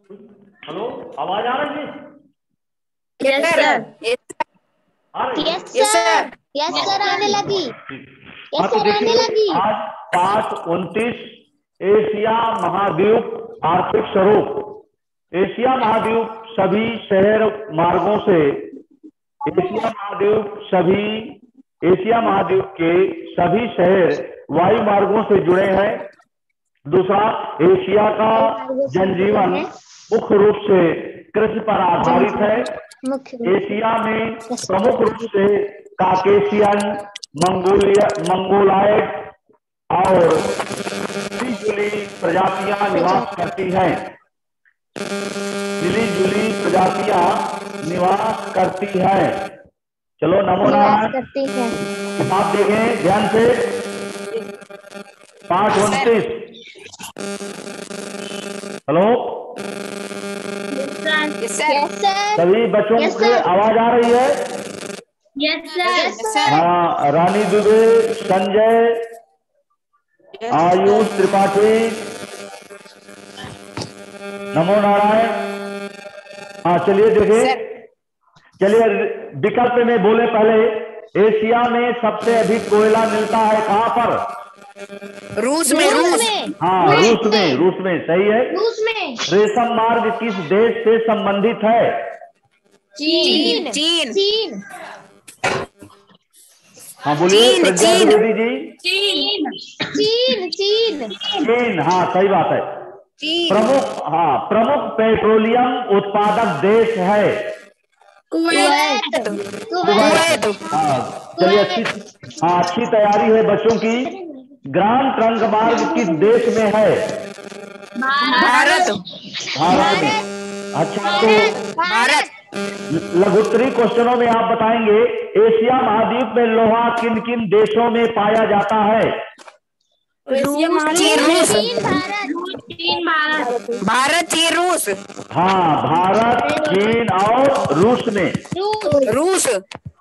Hello, आवाज आ रही है? Yes sir. आ रही है? Yes sir. यस सर आने लगी। हाँ यस तो सर आने देखिए, लगी। आज 5/29 एशिया महाद्वीप आर्थिक स्वरूप। एशिया महाद्वीप सभी शहर मार्गों से एशिया महाद्वीप के सभी शहर वायु मार्गों से जुड़े हैं। दूसरा, एशिया का जनजीवन मुख्य रूप से कृषि पर आधारित है। एशिया में प्रमुख रूप से काकेशियन, मंगोलायड और मिली-जुली प्रजातियां निवास करती हैं। मिली-जुली प्रजातियां निवास करती हैं। चलो, नमो नारायण। किताब देखें ध्यान से। 5/29। हेलो, सभी बच्चों को आवाज आ रही है? Yes sir. हाँ, रानी दुबे, संजय, आयुष त्रिपाठी, नमो नारायण। हाँ, चलिए देखें। चलिए, विकल्प में बोले पहले। एशिया में सबसे अधिक कोयला मिलता है कहाँ पर? रूस में। हाँ, रूस में सही है। रूस में। रेशम मार्ग किस देश से संबंधित है? चीन। हाँ बोलिए प्रज्ञा द्विवेदी जी। चीन, हाँ सही बात है। प्रमुख पेट्रोलियम उत्पादक देश है कुवैत। हाँ, चलिए अच्छी तैयारी है बच्चों की। ग्राम ट्रंक मार्ग किस देश में है? भारत में। अच्छा, तो भारत। लघुत्तरी क्वेश्चनों में आप बताएंगे, एशिया महाद्वीप में लोहा किन किन देशों में पाया जाता है? भारत, चीन, रूस। हाँ, भारत, चीन और रूस में। रूस।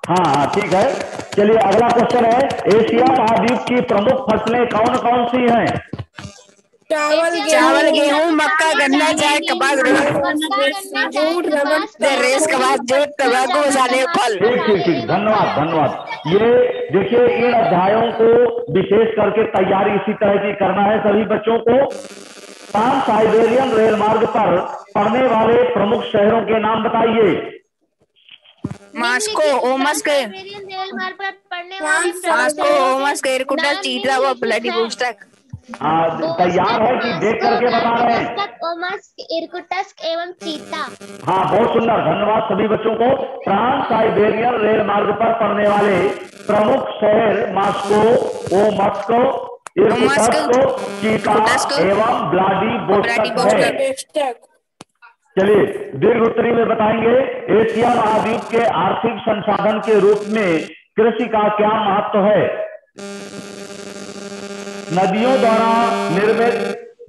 हाँ ठीक है। चलिए, अगला क्वेश्चन है, एशिया महाद्वीप की प्रमुख फसलें कौन कौन सी हैं? चावल, गेहूं, मक्का, गन्ना, चाय, कपास, रेस, कपास, जूट, तंबाकू, मसाले, फल। ठीक, धन्यवाद। ये देखिए, इन अध्यायों को विशेष करके तैयारी इसी तरह की करना है सभी बच्चों को। ट्रांस साइबेरियन रेल मार्ग पर पड़ने वाले प्रमुख शहरों के नाम बताइए। मास्को, ओमस्क, इरकुटस्क, चीता व व्लादिवोस्टोक। तैयार है कि देख करके बता रहे हैं? इरकुटस्क एवं चीता। हाँ, बहुत सुंदर, धन्यवाद सभी बच्चों को। ट्रांस साइबेरियन रेल मार्ग पर पड़ने वाले प्रमुख शहर मास्को, ओमस्क, इरकुटस्क, चीता एवं व्लादिवोस्टोक है। चलिए, दीर्घ उत्तरी में बताएंगे, एशिया महाद्वीप के आर्थिक संसाधन के रूप में कृषि का क्या महत्व है? नदियों द्वारा निर्मित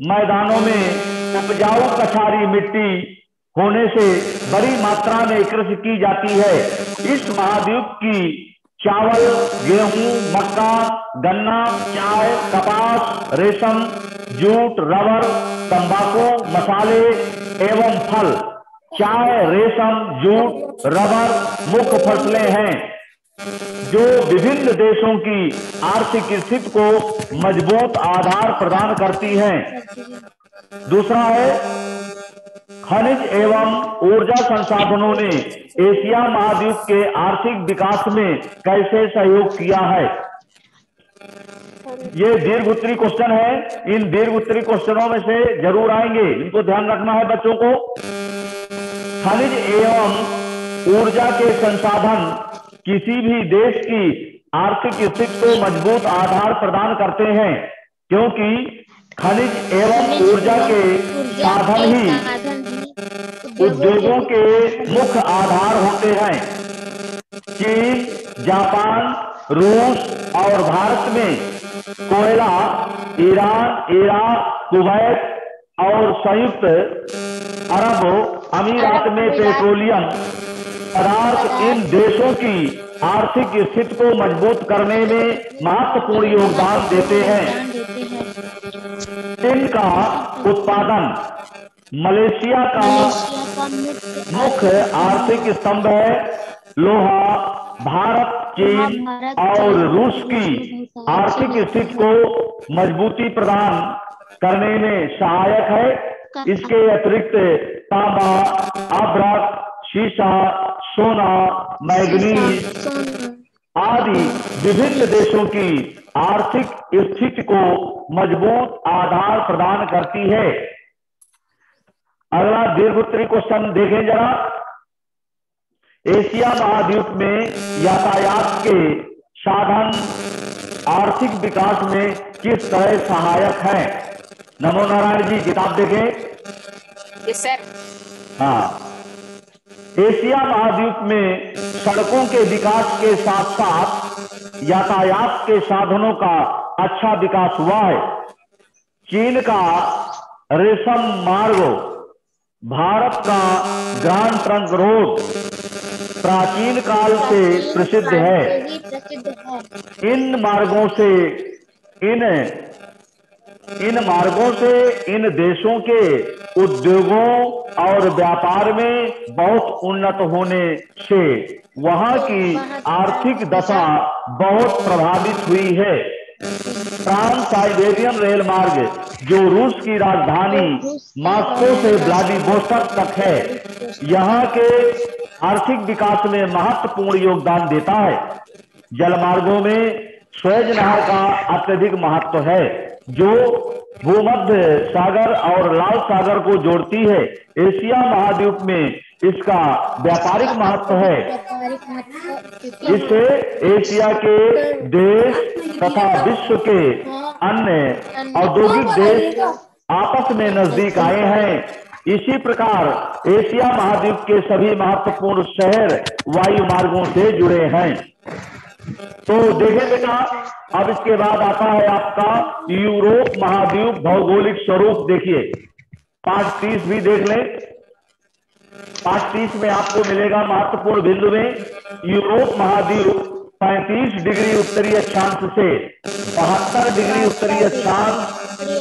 मैदानों में उपजाऊ कछारी मिट्टी होने से बड़ी मात्रा में कृषि की जाती है। इस महाद्वीप की चावल, गेहूं, मक्का, गन्ना, चाय, कपास, रेशम, जूट, रबर, तंबाकू, मसाले एवं फल। चाय, रेशम, जूट, रबर मुख्य फसलें हैं जो विभिन्न देशों की आर्थिक स्थिति को मजबूत आधार प्रदान करती हैं। दूसरा है, खनिज एवं ऊर्जा संसाधनों ने एशिया महाद्वीप के आर्थिक विकास में कैसे सहयोग किया है? ये दीर्घ उत्तरी क्वेश्चन है। इन दीर्घ उत्तरी क्वेश्चनों में से जरूर आएंगे, इनको ध्यान रखना है बच्चों को। खनिज एवं ऊर्जा के संसाधन किसी भी देश की आर्थिक स्थिति को मजबूत आधार प्रदान करते हैं, क्योंकि खनिज एवं ऊर्जा के साधन ही उद्योगों के मुख्य आधार होते हैं। चीन, जापान, रूस और भारत में कोयला, ईरान, इराक, कुवैत और संयुक्त अरब अमीरात में पेट्रोलियम पदार्थ इन देशों की आर्थिक स्थिति को मजबूत करने में महत्वपूर्ण योगदान देते हैं। इनका उत्पादन मलेशिया का मुख्य आर्थिक स्तंभ है लोहा। भारत, चीन और रूस की आर्थिक स्थिति को मजबूती प्रदान करने में सहायक है। इसके अतिरिक्त तांबा, अभ्रक, शीशा, सोना, मैग्नीज आदि विभिन्न देशों की आर्थिक स्थिति को मजबूत आधार प्रदान करती है। अगला दीर्घ उत्तरी क्वेश्चन देखें जरा। एशिया महाद्वीप में यातायात के साधन आर्थिक विकास में किस तरह सहायक हैं? नमो नारायण जी किताब देखें। Yes sir. हाँ, एशिया महाद्वीप में सड़कों के विकास के साथ साथ यातायात के साधनों का अच्छा विकास हुआ है। चीन का रेशम मार्ग, भारत का ग्रांड ट्रंक रोड प्राचीन काल से प्रसिद्ध है। इन मार्गों से इन देशों के उद्योगों और व्यापार में बहुत उन्नत होने से वहां की आर्थिक दशा बहुत प्रभावित हुई है। ट्रांस साइबेरियन रेल मार्ग जो रूस की राजधानी मॉस्को से व्लादिवोस्टोक तक है, यहाँ के आर्थिक विकास में महत्वपूर्ण योगदान देता है। जलमार्गों में स्वेज नहर का अत्यधिक महत्व है जो भूमध्य सागर और लाल सागर को जोड़ती है। एशिया महाद्वीप में इसका व्यापारिक महत्व है। इससे एशिया के देश तथा विश्व के अन्य औद्योगिक देश आपस में नजदीक आए हैं। इसी प्रकार एशिया महाद्वीप के सभी महत्वपूर्ण शहर वायु मार्गों से जुड़े हैं। तो देखें बेटा, अब इसके बाद आता है आपका यूरोप महाद्वीप भौगोलिक स्वरूप। देखिए पाठ 30 भी देख लें। पाठ 30 में आपको मिलेगा महत्वपूर्ण बिंदु में यूरोप महाद्वीप 35 डिग्री उत्तरी अक्षांश से 72 डिग्री उत्तरी अक्षांश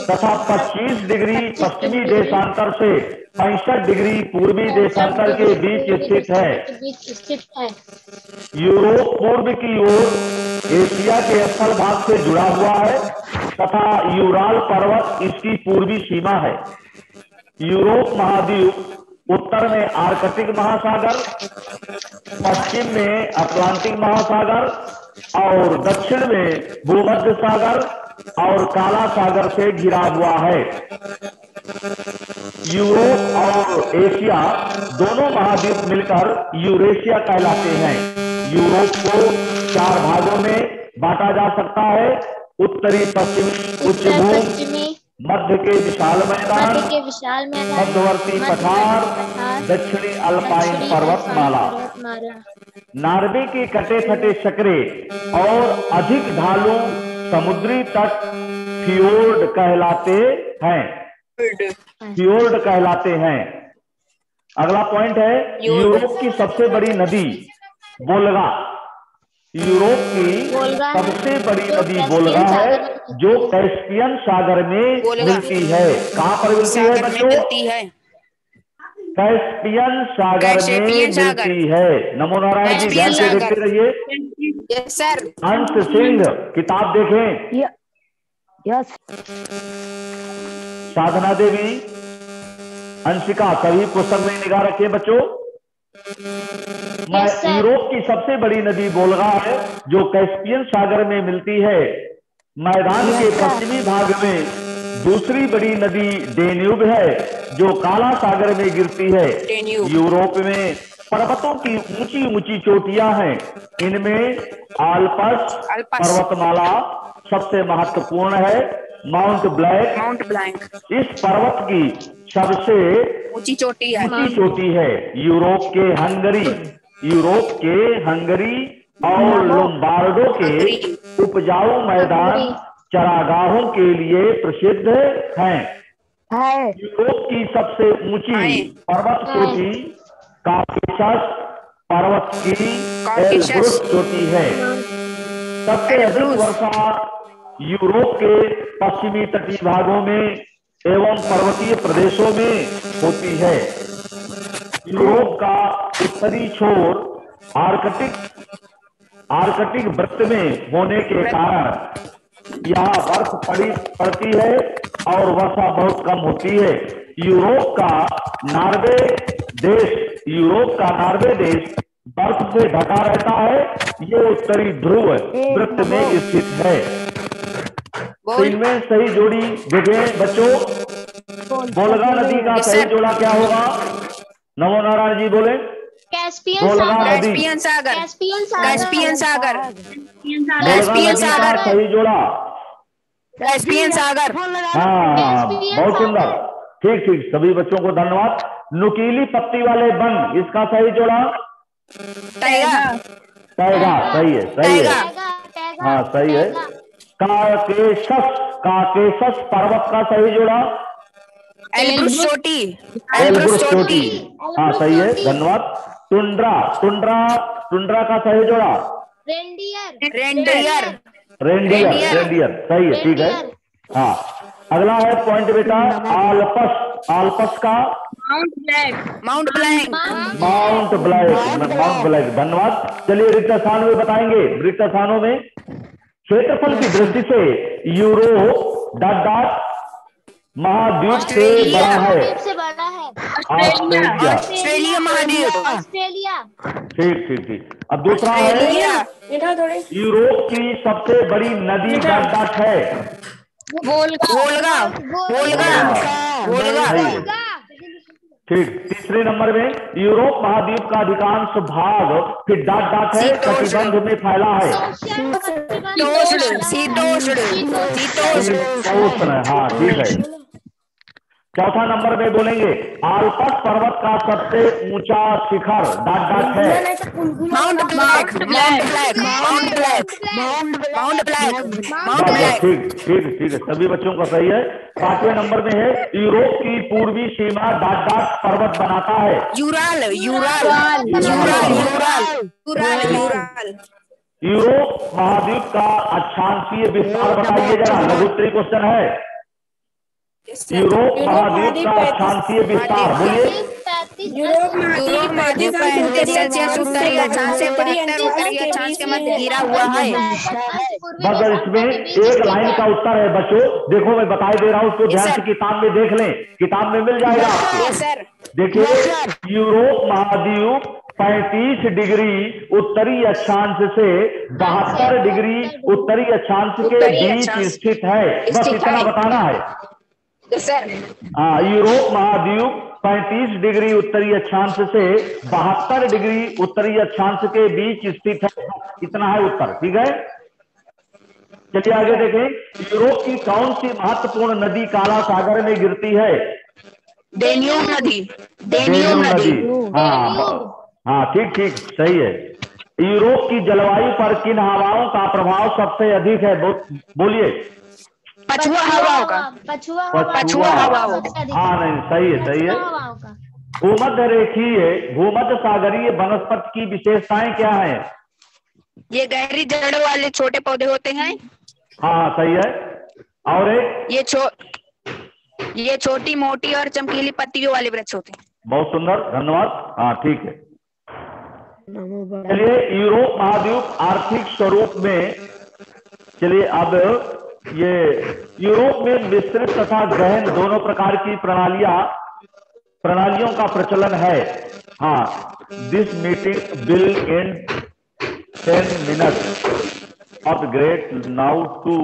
तथा 25 डिग्री पश्चिमी देशांतर से 65 डिग्री पूर्वी देशांतर के बीच स्थित है। यूरोप पूर्व की ओर एशिया के स्थल भाग से जुड़ा हुआ है तथा यूराल पर्वत इसकी पूर्वी सीमा है। यूरोप महाद्वीप उत्तर में आर्कटिक महासागर, पश्चिम में अटलांटिक महासागर और दक्षिण में भूमध्य सागर और काला सागर से घिरा हुआ है। यूरोप और एशिया दोनों महाद्वीप मिलकर यूरेशिया कहलाते हैं। यूरोप को 4 भागों में बांटा जा सकता है। उत्तरी पश्चिमी उच्च भूमि, मध्य के विशाल मैदान, मध्यवर्ती पठार, दक्षिणी अल्पाइन पर्वतमाला। नॉर्वे के कटे फटे सकरे और अधिक ढालू समुद्री तट फियोर्ड कहलाते हैं। अगला पॉइंट है यूरोप की सबसे बड़ी नदी वोल्गा। यूरोप की सबसे बड़ी नदी वोल्गा है जो कैस्पियन सागर में मिलती है। कहाँ पर मिलती है बच्चों? कैस्पियन सागर में मिलती है। नमो नारायण जी, ध्यान से देखते रहिए। Yes sir. अंश सिंह किताब देखें। यस। साधना देवी, अंशिका, सभी पुस्तक में निगाह रखिए बच्चों। यूरोप की सबसे बड़ी नदी वोल्गा है जो कैस्पियन सागर में मिलती है। मैदान के पश्चिमी भाग में दूसरी बड़ी नदी डेन्यूब है जो काला सागर में गिरती है। यूरोप में पर्वतों की ऊंची ऊंची चोटियां हैं। इनमें आल्प्स पर्वतमाला सबसे महत्वपूर्ण है। माउंट ब्लैंक इस पर्वत की सबसे ऊंची चोटी है। यूरोप के हंगरी और लोम्बार्डो के उपजाऊ मैदान चरागाहों के लिए प्रसिद्ध हैं। यूरोप की सबसे ऊंची पर्वत चोटी कॉकेशस पर्वत की एल्ब्रुस चोटी है। सबसे अधिक वर्षा यूरोप के पश्चिमी तटीय भागों में एवं पर्वतीय प्रदेशों में होती है। यूरोप का उत्तरी छोर आर्कटिक वृत्त में होने के कारण यहाँ बर्फ पड़ती है और वर्षा बहुत कम होती है। यूरोप का नॉर्वे देश बर्फ से ढका रहता है। ये उत्तरी ध्रुव वृत्त में स्थित है। तो इनमें सही जोड़ी देखें बच्चों, वोल्गा नदी का सही जोड़ा क्या होगा? नमो नारायण जी बोले। कैस्पियन वोल्गा सागर। नदी। कैस्पियन सागर। कैस्पियन सागर। कैस्पियन सागर। वोल्गा कैस्पियन नदी का सागर। सही जोड़ा। कैस्पियन सागर। हाँ, बहुत सुंदर। ठीक ठीक, सभी बच्चों को धन्यवाद। नुकीली पत्ती वाले वन, इसका सही जोड़ा? टाइगर। टाइगा, सही है, सही है। टैगा। हाँ सही है। काकेशस पर्वत का सही जोड़ा? एल्ब्रुस चोटी। एल्ब्रुस चोटी। हाँ सही है, धन्यवाद। टुंड्रा का सही जोड़ा? रेंडियर। रेंडियर, सही है, ठीक है। हाँ, अगला है पॉइंट बेटा, आल्पस का? Mount blank. धन्यवाद। चलिए रिक्त स्थान में बताएंगे। रिक्त स्थानों में क्षेत्रफल की दृष्टि से यूरोप महाद्वीप से बड़ा है। ऑस्ट्रेलिया महाद्वीप। ऑस्ट्रेलिया। ठीक। अब दूसरा है, यूरोप की सबसे बड़ी नदी डट है? वोल्गा। ठीक। तीसरे नंबर में, यूरोप महाद्वीप का अधिकांश भाग फिर डट है कटिबंध में फैला है? शीतोष्ण। हाँ ठीक है। चौथा नंबर में बोलेंगे, आल्पस पर्वत का सबसे ऊंचा शिखर डट है? Mount black. ठीक है, सभी बच्चों का सही है। पांचवें नंबर में है, यूरोप की पूर्वी सीमा डट पर्वत बनाता है? यूराल। यूरोप महाद्वीप का अक्षांशीय विस्तार बताइए जरा, लघुत्तरी क्वेश्चन है। यूरोप महाद्वीप का अक्षांशीय विस्तार बोलिए। यूरोप महाद्वीप 35 सेल्सियस उत्तरी अक्षांश से 72 उत्तरी अक्षांश के मध्य घिरा हुआ है। बस इसमें एक लाइन का उत्तर है बच्चों, देखो मैं बताई दे रहा हूँ, उसको ध्यान से किताब में देख लें, किताब में मिल जाएगा आपको। देखिए, यूरोप महाद्वीप 35 डिग्री उत्तरी अक्षांश से 72 डिग्री उत्तरी अक्षांश के बीच स्थित है। बस इतना बताना है। हाँ, यूरोप महाद्वीप 35 डिग्री उत्तरी अक्षांश से 72 डिग्री उत्तरी अक्षांश के बीच स्थित है। इतना है उत्तर, ठीक है। चलिए आगे देखें, यूरोप की कौन सी महत्वपूर्ण नदी काला सागर में गिरती है? डेन्यूब नदी। हाँ ठीक, सही है। यूरोप की जलवायु पर किन हवाओं का प्रभाव सबसे अधिक है? बोलिए। पछुआ हवाओं का। हाँ नहीं, सही है। भूमध्य सागरीय वनस्पति की विशेषताएं क्या हैं? ये गहरी जड़ों वाले छोटे पौधे होते हैं। हाँ सही है। और एक, ये छोटी मोटी और चमकीली पत्तियों वाले वृक्ष होते हैं। बहुत सुंदर, धन्यवाद। हाँ ठीक है। चलिए, यूरोप महाद्वीप आर्थिक स्वरूप में, चलिए अब ये यूरोप में मिश्रित तथा गहन दोनों प्रकार की प्रणालियों का प्रचलन है। हाँ, this meeting will end 10 minutes upgrade now to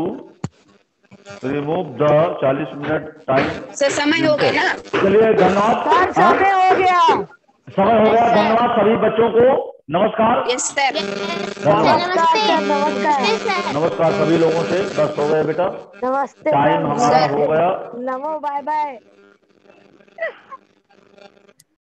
remove the 40 minute time. Sir समय हो गया ना। चलिए धन्यवाद। समय हो गया। धन्यवाद सभी बच्चों को। नमस्कार। Yes sir. नमस्कार सभी लोगों से। बस हो गया बेटा, नमस्ते टाइम हमारा हो गया। नमो बाय बाय।